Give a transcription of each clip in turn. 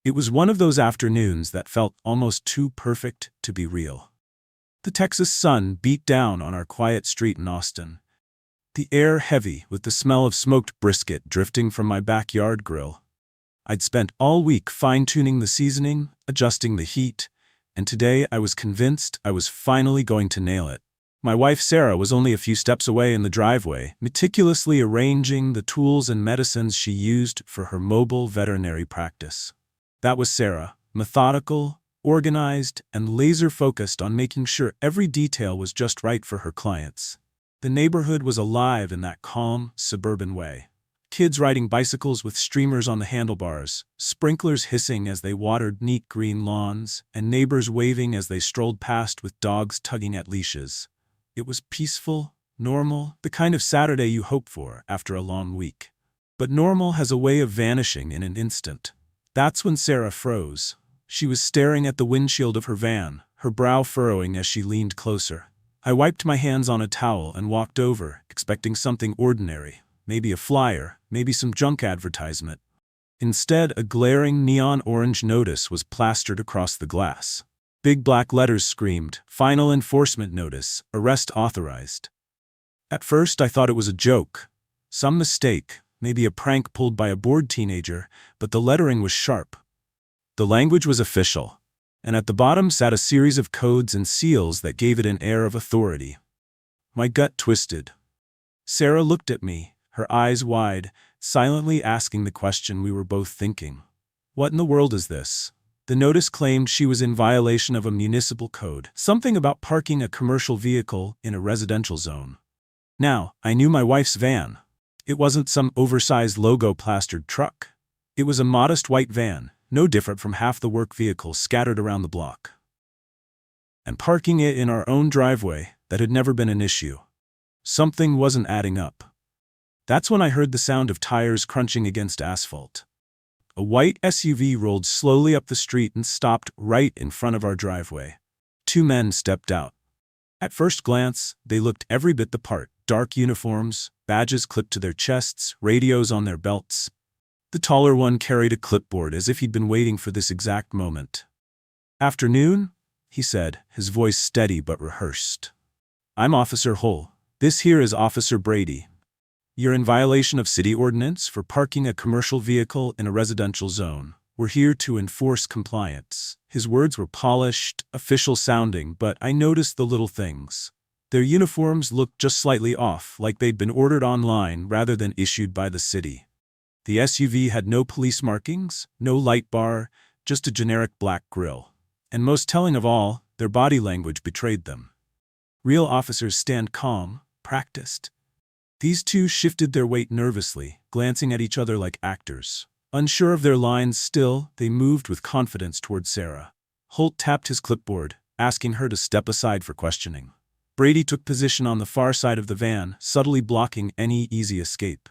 It was one of those afternoons that felt almost too perfect to be real. The Texas sun beat down on our quiet street in Austin, the air heavy with the smell of smoked brisket drifting from my backyard grill. I'd spent all week fine-tuning the seasoning, adjusting the heat, and today I was convinced I was finally going to nail it. My wife Sarah was only a few steps away in the driveway, meticulously arranging the tools and medicines she used for her mobile veterinary practice. That was Sarah, methodical, organized, and laser-focused on making sure every detail was just right for her clients. The neighborhood was alive in that calm, suburban way. Kids riding bicycles with streamers on the handlebars, sprinklers hissing as they watered neat green lawns, and neighbors waving as they strolled past with dogs tugging at leashes. It was peaceful, normal, the kind of Saturday you hope for after a long week. But normal has a way of vanishing in an instant. That's when Sarah froze. She was staring at the windshield of her van, her brow furrowing as she leaned closer. I wiped my hands on a towel and walked over, expecting something ordinary, maybe a flyer, maybe some junk advertisement. Instead, a glaring neon orange notice was plastered across the glass. Big black letters screamed, "Final Enforcement Notice, Arrest Authorized." At first I thought it was a joke, some mistake, maybe a prank pulled by a bored teenager, but the lettering was sharp. The language was official, and at the bottom sat a series of codes and seals that gave it an air of authority. My gut twisted. Sarah looked at me, her eyes wide, silently asking the question we were both thinking. What in the world is this? The notice claimed she was in violation of a municipal code, something about parking a commercial vehicle in a residential zone. Now, I knew my wife's van. It wasn't some oversized logo-plastered truck. It was a modest white van, no different from half the work vehicles scattered around the block. And parking it in our own driveway, that had never been an issue. Something wasn't adding up. That's when I heard the sound of tires crunching against asphalt. A white SUV rolled slowly up the street and stopped right in front of our driveway. Two men stepped out. At first glance, they looked every bit the part. Dark uniforms, badges clipped to their chests, radios on their belts. The taller one carried a clipboard as if he'd been waiting for this exact moment. "Afternoon," he said, his voice steady but rehearsed. "I'm Officer Hull. This here is Officer Brady. You're in violation of city ordinance for parking a commercial vehicle in a residential zone. We're here to enforce compliance." His words were polished, official-sounding, but I noticed the little things. Their uniforms looked just slightly off, like they'd been ordered online rather than issued by the city. The SUV had no police markings, no light bar, just a generic black grille. And most telling of all, their body language betrayed them. Real officers stand calm, practiced. These two shifted their weight nervously, glancing at each other like actors. Unsure of their lines still, they moved with confidence toward Sarah. Holt tapped his clipboard, asking her to step aside for questioning. Brady took position on the far side of the van, subtly blocking any easy escape.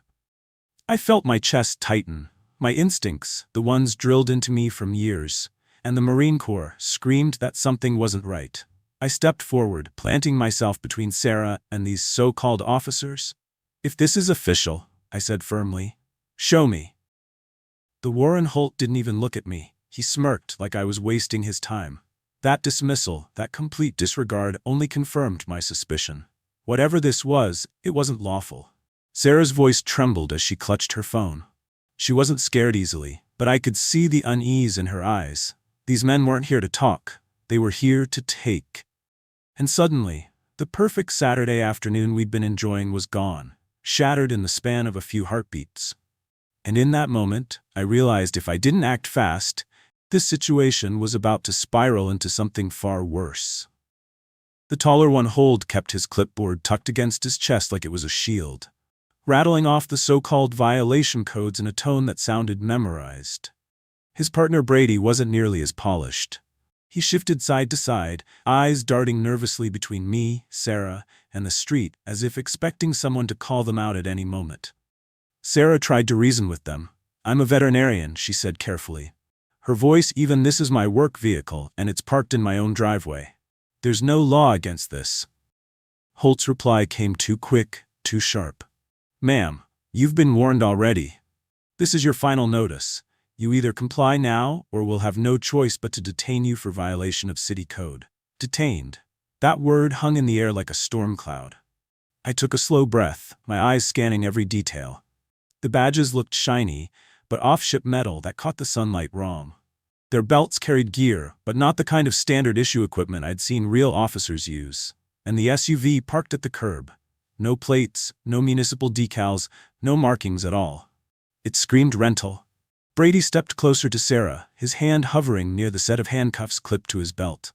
I felt my chest tighten. My instincts, the ones drilled into me from years, and the Marine Corps, screamed that something wasn't right. I stepped forward, planting myself between Sarah and these so-called officers. "If this is official," I said firmly, "show me." The Warren Holt didn't even look at me. He smirked like I was wasting his time. That dismissal, that complete disregard, only confirmed my suspicion. Whatever this was, it wasn't lawful. Sarah's voice trembled as she clutched her phone. She wasn't scared easily, but I could see the unease in her eyes. These men weren't here to talk. They were here to take. And suddenly, the perfect Saturday afternoon we'd been enjoying was gone, shattered in the span of a few heartbeats. And in that moment, I realized if I didn't act fast, this situation was about to spiral into something far worse. The taller one Hold kept his clipboard tucked against his chest like it was a shield, rattling off the so-called violation codes in a tone that sounded memorized. His partner Brady wasn't nearly as polished. He shifted side to side, eyes darting nervously between me, Sarah, and the street, as if expecting someone to call them out at any moment. Sarah tried to reason with them. "I'm a veterinarian," she said carefully. Her voice even, "This is my work vehicle, and it's parked in my own driveway. There's no law against this." Holt's reply came too quick, too sharp. "Ma'am, you've been warned already. This is your final notice. You either comply now, or we'll have no choice but to detain you for violation of city code. Detained. That word hung in the air like a storm cloud. I took a slow breath, my eyes scanning every detail. The badges looked shiny, but off-ship metal that caught the sunlight wrong. Their belts carried gear, but not the kind of standard-issue equipment I'd seen real officers use. And the SUV parked at the curb. No plates, no municipal decals, no markings at all. It screamed rental. Brady stepped closer to Sarah, his hand hovering near the set of handcuffs clipped to his belt.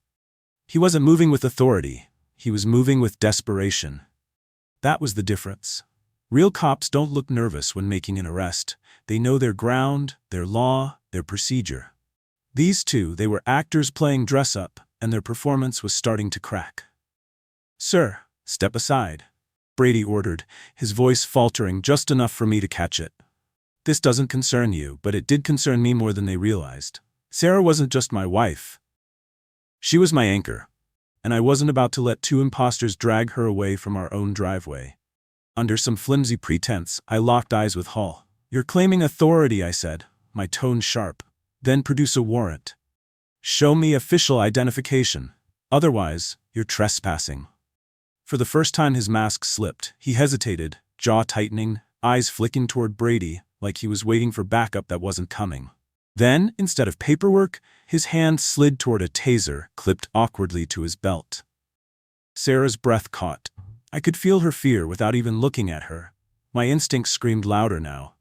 He wasn't moving with authority. He was moving with desperation. That was the difference. Real cops don't look nervous when making an arrest. They know their ground, their law, their procedure. These two, they were actors playing dress-up, and their performance was starting to crack. "Sir, step aside," Brady ordered, his voice faltering just enough for me to catch it. "This doesn't concern you, but it did concern me more than they realized. Sarah wasn't just my wife. She was my anchor, and I wasn't about to let two imposters drag her away from our own driveway." Under some flimsy pretense, I locked eyes with Hall. "You're claiming authority," I said, my tone sharp. "Then produce a warrant. Show me official identification. Otherwise, you're trespassing." For the first time his mask slipped. He hesitated, jaw tightening, eyes flicking toward Brady, like he was waiting for backup that wasn't coming. Then, instead of paperwork, his hand slid toward a taser, clipped awkwardly to his belt. Sarah's breath caught. I could feel her fear without even looking at her. My instincts screamed louder now.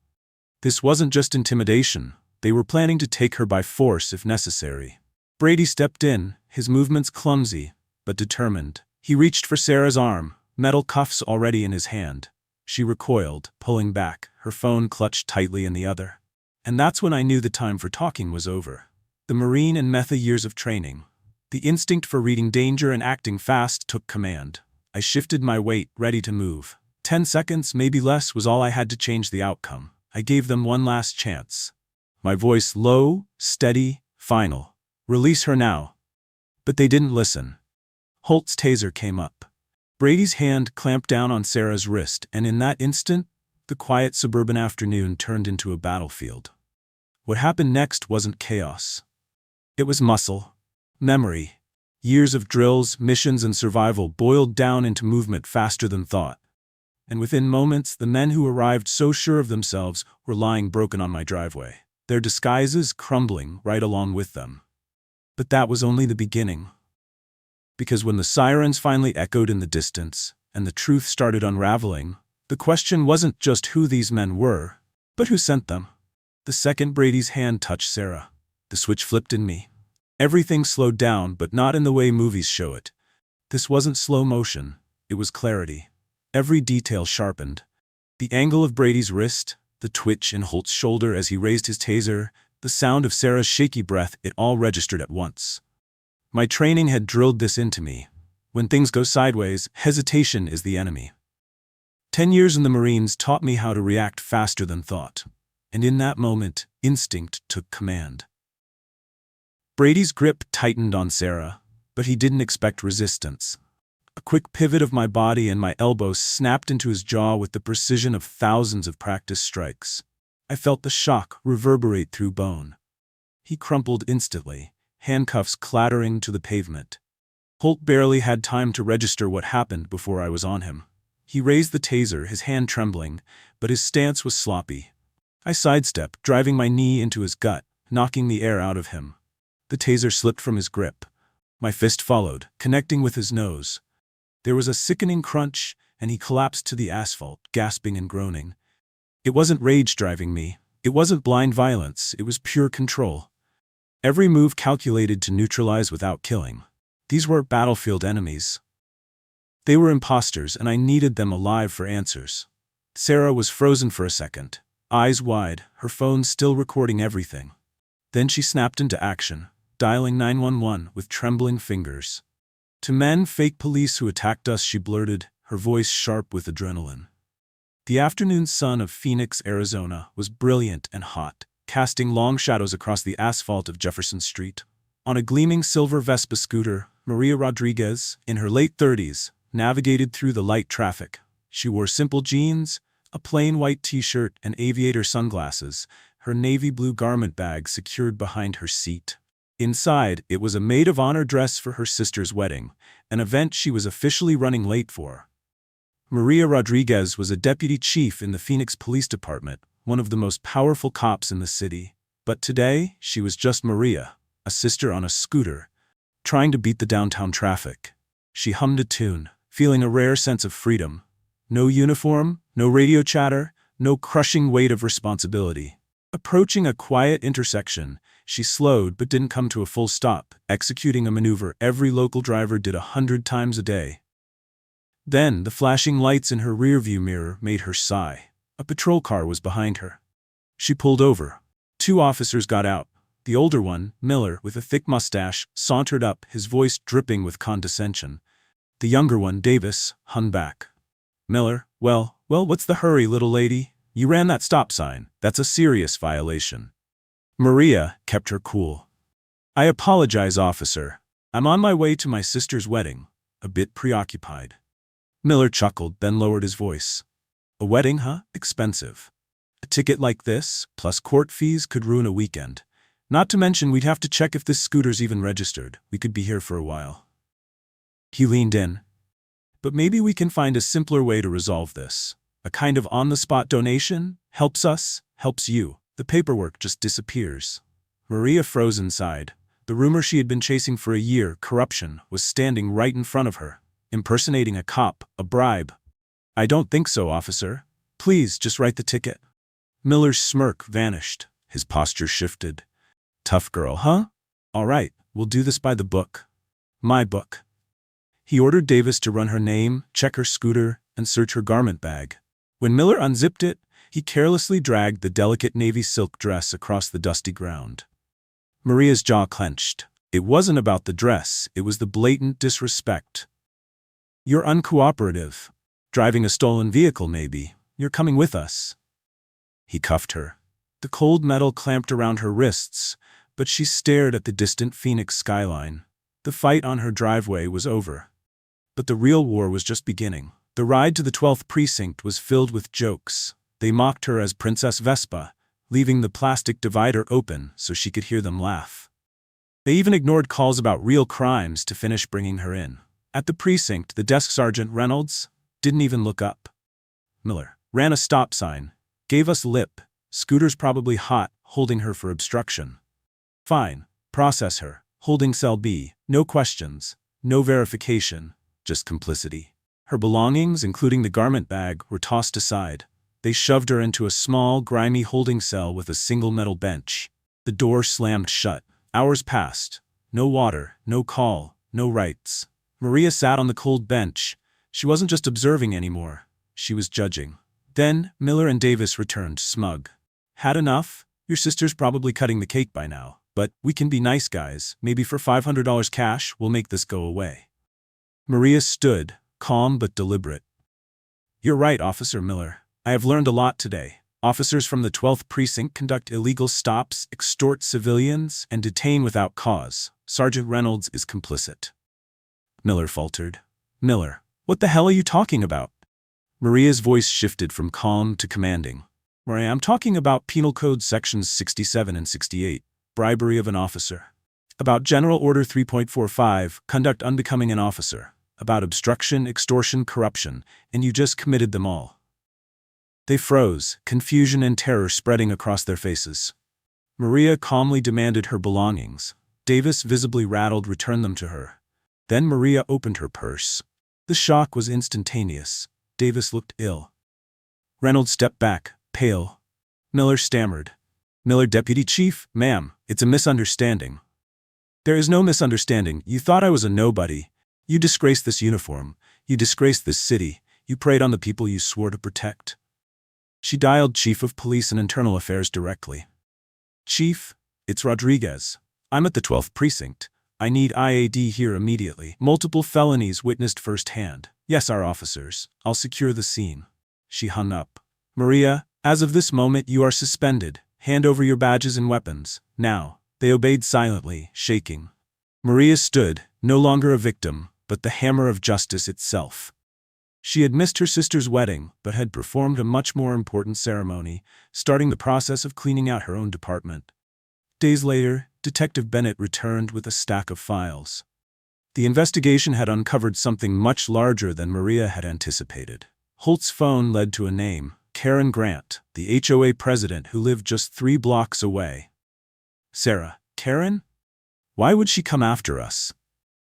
This wasn't just intimidation. They were planning to take her by force if necessary. Brady stepped in, his movements clumsy, but determined. He reached for Sarah's arm, metal cuffs already in his hand. She recoiled, pulling back, her phone clutched tightly in the other. And that's when I knew the time for talking was over. The Marine and Metha years of training. The instinct for reading danger and acting fast took command. I shifted my weight, ready to move. 10 seconds, maybe less, was all I had to change the outcome. I gave them one last chance. My voice low, steady, final. "Release her now." But they didn't listen. Holt's taser came up. Brady's hand clamped down on Sarah's wrist, and in that instant, the quiet suburban afternoon turned into a battlefield. What happened next wasn't chaos. It was muscle, memory. Years of drills, missions, and survival boiled down into movement faster than thought. And within moments, the men who arrived so sure of themselves were lying broken on my driveway, their disguises crumbling right along with them. But that was only the beginning. Because when the sirens finally echoed in the distance, and the truth started unraveling, the question wasn't just who these men were, but who sent them. The second Brady's hand touched Sarah, the switch flipped in me. Everything slowed down, but not in the way movies show it. This wasn't slow motion, it was clarity. Every detail sharpened. The angle of Brady's wrist, the twitch in Holt's shoulder as he raised his taser, the sound of Sarah's shaky breath, it all registered at once. My training had drilled this into me. When things go sideways, hesitation is the enemy. 10 years in the Marines taught me how to react faster than thought. And in that moment, instinct took command. Brady's grip tightened on Sarah, but he didn't expect resistance. A quick pivot of my body and my elbow snapped into his jaw with the precision of thousands of practice strikes. I felt the shock reverberate through bone. He crumpled instantly, handcuffs clattering to the pavement. Holt barely had time to register what happened before I was on him. He raised the taser, his hand trembling, but his stance was sloppy. I sidestepped, driving my knee into his gut, knocking the air out of him. The taser slipped from his grip. My fist followed, connecting with his nose. There was a sickening crunch, and he collapsed to the asphalt, gasping and groaning. It wasn't rage driving me. It wasn't blind violence. It was pure control. Every move calculated to neutralize without killing. These weren't battlefield enemies. They were imposters, and I needed them alive for answers. Sarah was frozen for a second, eyes wide, her phone still recording everything. Then she snapped into action, dialing 911 with trembling fingers. To men, fake police who attacked us, she blurted, her voice sharp with adrenaline. The afternoon sun of Phoenix, Arizona, was brilliant and hot, casting long shadows across the asphalt of Jefferson Street. On a gleaming silver Vespa scooter, Maria Rodriguez, in her late 30s, navigated through the light traffic. She wore simple jeans, a plain white t-shirt, and aviator sunglasses, her navy blue garment bag secured behind her seat. Inside, it was a maid of honor dress for her sister's wedding, an event she was officially running late for. Maria Rodriguez was a deputy chief in the Phoenix Police Department, one of the most powerful cops in the city. But today, she was just Maria, a sister on a scooter, trying to beat the downtown traffic. She hummed a tune, feeling a rare sense of freedom. No uniform, no radio chatter, no crushing weight of responsibility. Approaching a quiet intersection, she slowed but didn't come to a full stop, executing a maneuver every local driver did 100 times a day. Then, the flashing lights in her rearview mirror made her sigh. A patrol car was behind her. She pulled over. 2 officers got out. The older one, Miller, with a thick mustache, sauntered up, his voice dripping with condescension. The younger one, Davis, hung back. Miller, well, what's the hurry, little lady? You ran that stop sign. That's a serious violation. Maria kept her cool. I apologize, officer. I'm on my way to my sister's wedding, a bit preoccupied. Miller chuckled, then lowered his voice. A wedding, huh? Expensive. A ticket like this, plus court fees, could ruin a weekend. Not to mention we'd have to check if this scooter's even registered. We could be here for a while. He leaned in. But maybe we can find a simpler way to resolve this. A kind of on-the-spot donation helps us, helps you. The paperwork just disappears. Maria froze inside. The rumor she had been chasing for a year, corruption, was standing right in front of her, impersonating a cop, a bribe. I don't think so, officer. Please, just write the ticket. Miller's smirk vanished. His posture shifted. Tough girl, huh? All right, we'll do this by the book. My book. He ordered Davis to run her name, check her scooter, and search her garment bag. When Miller unzipped it, he carelessly dragged the delicate navy silk dress across the dusty ground. Maria's jaw clenched. It wasn't about the dress, it was the blatant disrespect. You're uncooperative. Driving a stolen vehicle, maybe. You're coming with us. He cuffed her. The cold metal clamped around her wrists, but she stared at the distant Phoenix skyline. The fight on her driveway was over. But the real war was just beginning. The ride to the 12th precinct was filled with jokes. They mocked her as Princess Vespa, leaving the plastic divider open so she could hear them laugh. They even ignored calls about real crimes to finish bringing her in. At the precinct, the desk sergeant, Reynolds, didn't even look up. Miller ran a stop sign, gave us lip. Scooter's probably hot, holding her for obstruction. Fine, process her. Holding cell B, no questions, no verification, just complicity. Her belongings, including the garment bag, were tossed aside. They shoved her into a small, grimy holding cell with a single metal bench. The door slammed shut. Hours passed. No water, no call, no rights. Maria sat on the cold bench. She wasn't just observing anymore. She was judging. Then, Miller and Davis returned, smug. Had enough? Your sister's probably cutting the cake by now. But we can be nice guys. Maybe for $500 cash, we'll make this go away. Maria stood, calm but deliberate. You're right, Officer Miller. I have learned a lot today. Officers from the 12th precinct conduct illegal stops, extort civilians, and detain without cause. Sergeant Reynolds is complicit. Miller faltered. Miller, what the hell are you talking about? Maria's voice shifted from calm to commanding. Maria, I'm talking about Penal Code Sections 67 and 68. Bribery of an officer. About General Order 3.45, conduct unbecoming an officer. About obstruction, extortion, corruption, and you just committed them all. They froze, confusion and terror spreading across their faces. Maria calmly demanded her belongings. Davis, visibly rattled, returned them to her. Then Maria opened her purse. The shock was instantaneous. Davis looked ill. Reynolds stepped back, pale. Miller stammered. Miller, Deputy Chief, ma'am, it's a misunderstanding. There is no misunderstanding. You thought I was a nobody. You disgraced this uniform. You disgraced this city. You preyed on the people you swore to protect. She dialed Chief of Police and Internal Affairs directly. Chief, it's Rodriguez. I'm at the 12th precinct. I need IAD here immediately. Multiple felonies witnessed firsthand. Yes, our officers. I'll secure the scene. She hung up. Maria, as of this moment you are suspended. Hand over your badges and weapons. Now. They obeyed silently, shaking. Maria stood, no longer a victim, but the hammer of justice itself. She had missed her sister's wedding, but had performed a much more important ceremony, starting the process of cleaning out her own department. Days later, Detective Bennett returned with a stack of files. The investigation had uncovered something much larger than Maria had anticipated. Holt's phone led to a name, Karen Grant, the HOA president who lived just 3 blocks away. Sarah, Karen? Why would she come after us?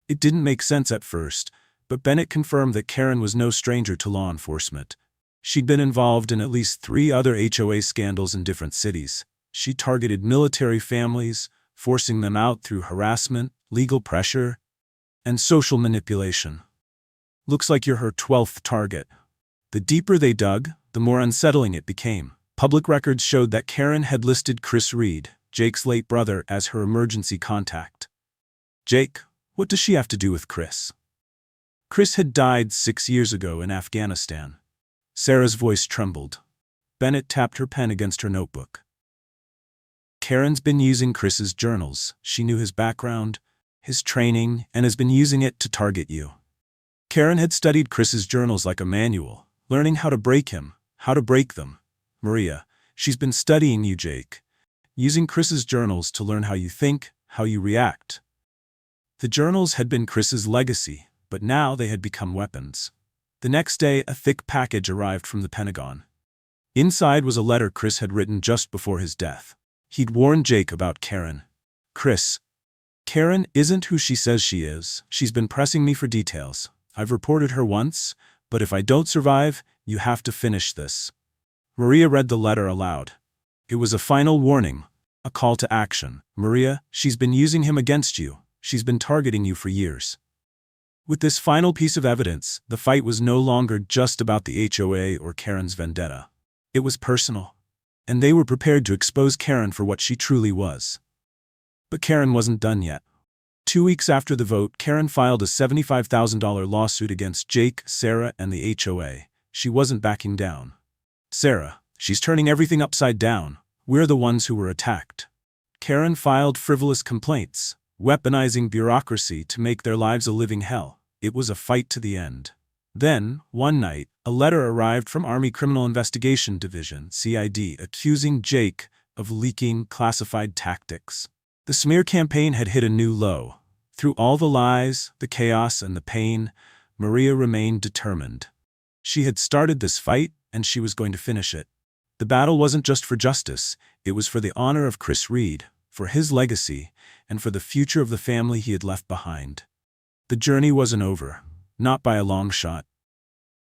It didn't make sense at first, but Bennett confirmed that Karen was no stranger to law enforcement. She'd been involved in at least 3 other HOA scandals in different cities. She targeted military families, forcing them out through harassment, legal pressure, and social manipulation. Looks like you're her 12th target. The deeper they dug, the more unsettling it became. Public records showed that Karen had listed Chris Reed, Jake's late brother, as her emergency contact. Jake, what does she have to do with Chris? Chris had died 6 years ago in Afghanistan. Sarah's voice trembled. Bennett tapped her pen against her notebook. Karen's been using Chris's journals. She knew his background, his training, and has been using it to target you. Karen had studied Chris's journals like a manual, learning how to break him, how to break them. Maria, she's been studying you, Jake, using Chris's journals to learn how you think, how you react. The journals had been Chris's legacy, but now they had become weapons. The next day, a thick package arrived from the Pentagon. Inside was a letter Chris had written just before his death. He'd warned Jake about Karen. Chris, Karen isn't who she says she is. She's been pressing me for details. I've reported her once, but if I don't survive, you have to finish this. Maria read the letter aloud. It was a final warning, a call to action. Maria, she's been using him against you. She's been targeting you for years. With this final piece of evidence, the fight was no longer just about the HOA or Karen's vendetta. It was personal, and they were prepared to expose Karen for what she truly was. But Karen wasn't done yet. 2 weeks after the vote, Karen filed a $75,000 lawsuit against Jake, Sarah, and the HOA. She wasn't backing down. Sarah, she's turning everything upside down. We're the ones who were attacked. Karen filed frivolous complaints, weaponizing bureaucracy to make their lives a living hell. It was a fight to the end. Then, one night, a letter arrived from Army Criminal Investigation Division, CID, accusing Jake of leaking classified tactics. The smear campaign had hit a new low. Through all the lies, the chaos, and the pain, Maria remained determined. She had started this fight, and she was going to finish it. The battle wasn't just for justice, it was for the honor of Chris Reed, for his legacy, and for the future of the family he had left behind. The journey wasn't over, not by a long shot.